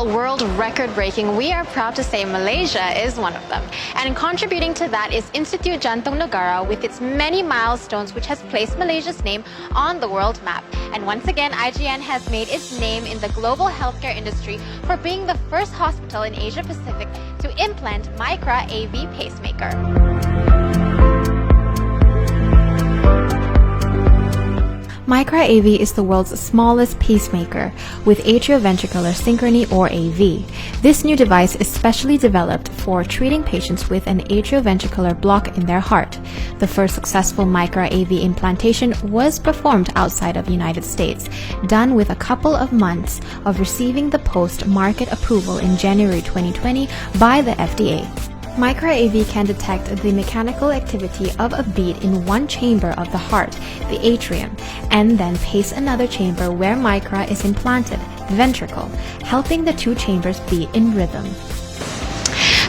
While world record-breaking, we are proud to say Malaysia is one of them. And contributing to that is Institut Jantung Negara with its many milestones which has placed Malaysia's name on the world map. And once again, IJN has made its name in the global healthcare industry for being the first hospital in Asia Pacific to implant Micra AV pacemaker. Micra AV is the world's smallest pacemaker with atrioventricular synchrony or AV. This new device is specially developed for treating patients with an atrioventricular block in their heart. The first successful Micra AV implantation was performed outside of the United States, done with a couple of months of receiving the post-market approval in January 2020 by the FDA. Micra AV can detect the mechanical activity of a beat in one chamber of the heart, the atrium, and then pace another chamber where Micra is implanted, the ventricle, helping the two chambers beat in rhythm.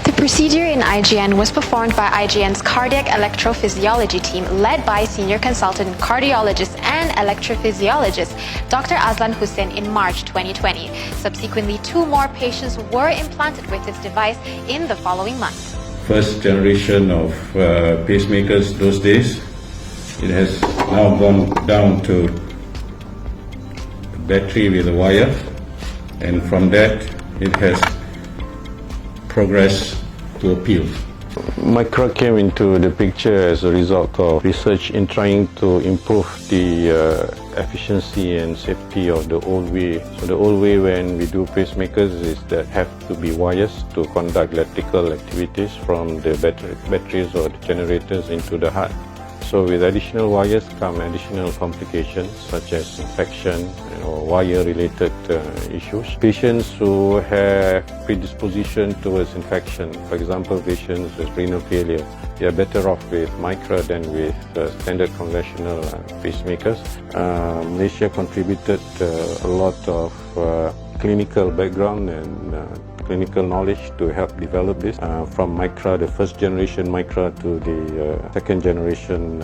The procedure in IJN was performed by IJN's cardiac electrophysiology team led by senior consultant cardiologist and electrophysiologist Dr. Azlan Hussein in March 2020. Subsequently, 2 more patients were implanted with this device in the following months. First generation of pacemakers those days, it has now gone down to battery with a wire, and from that it has progressed to a pill. Micra came into the picture as a result of research in trying to improve the efficiency and safety of the old way. So the old way when we do pacemakers is that have to be wires to conduct electrical activities from the batteries or the generators into the heart. So with additional wires come additional complications such as infection or wire-related issues. Patients who have predisposition towards infection, for example, patients with renal failure, they are better off with Micra than with standard conventional pacemakers. Malaysia contributed a lot of clinical background and clinical knowledge to help develop this from Micra, the first generation Micra, to the second generation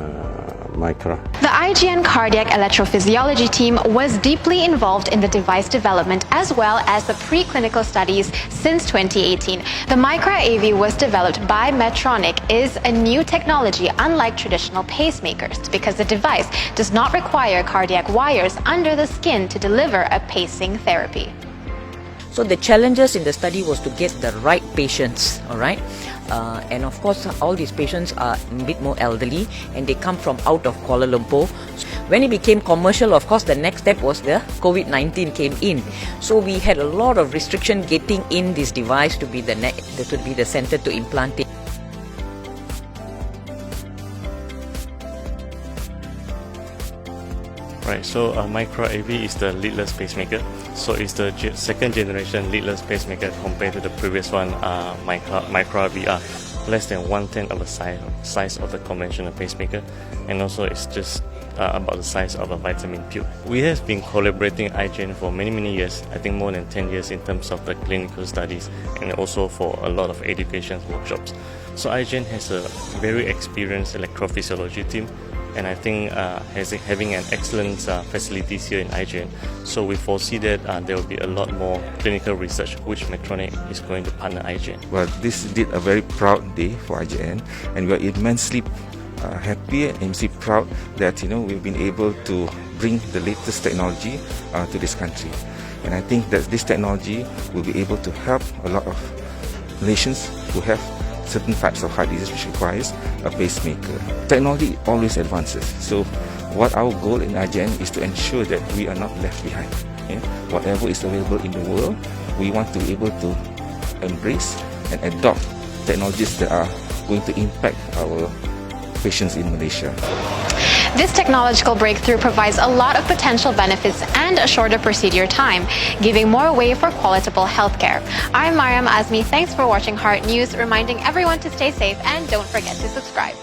Micra. The IJN cardiac electrophysiology team was deeply involved in the device development as well as the preclinical studies since 2018. The Micra AV was developed by Medtronic, is a new technology unlike traditional pacemakers because the device does not require cardiac wires under the skin to deliver a pacing therapy. So the challenges in the study was to get the right patients, all right? And of course, all these patients are a bit more elderly and they come from out of Kuala Lumpur. When it became commercial, of course, the next step was the COVID-19 came in. So we had a lot of restriction getting in this device to be the center to implant it. Right, so Micra AV is the leadless pacemaker. So it's the second generation leadless pacemaker compared to the previous one, Micra VR. Less than 1/10 of the size of the conventional pacemaker, and also it's just about the size of a vitamin pill. We have been collaborating IJN for many years, I think more than 10 years in terms of the clinical studies and also for a lot of education workshops. So IJN has a very experienced electrophysiology team, and I think having an excellent facilities here in IJN. So we foresee that there will be a lot more clinical research which Medtronic is going to partner IJN. Well, this is indeed a very proud day for IJN, and we are immensely happy and immensely proud that we've been able to bring the latest technology to this country. And I think that this technology will be able to help a lot of Malaysians who have certain types of heart disease which requires a pacemaker. Technology always advances, so what our goal in IJN is to ensure that we are not left behind. Whatever is available in the world, we want to be able to embrace and adopt technologies that are going to impact our patients in Malaysia. This technological breakthrough provides a lot of potential benefits and a shorter procedure time, giving more way for qualitable healthcare. I'm Mariam Azmi. Thanks for watching Heart News, reminding everyone to stay safe and don't forget to subscribe.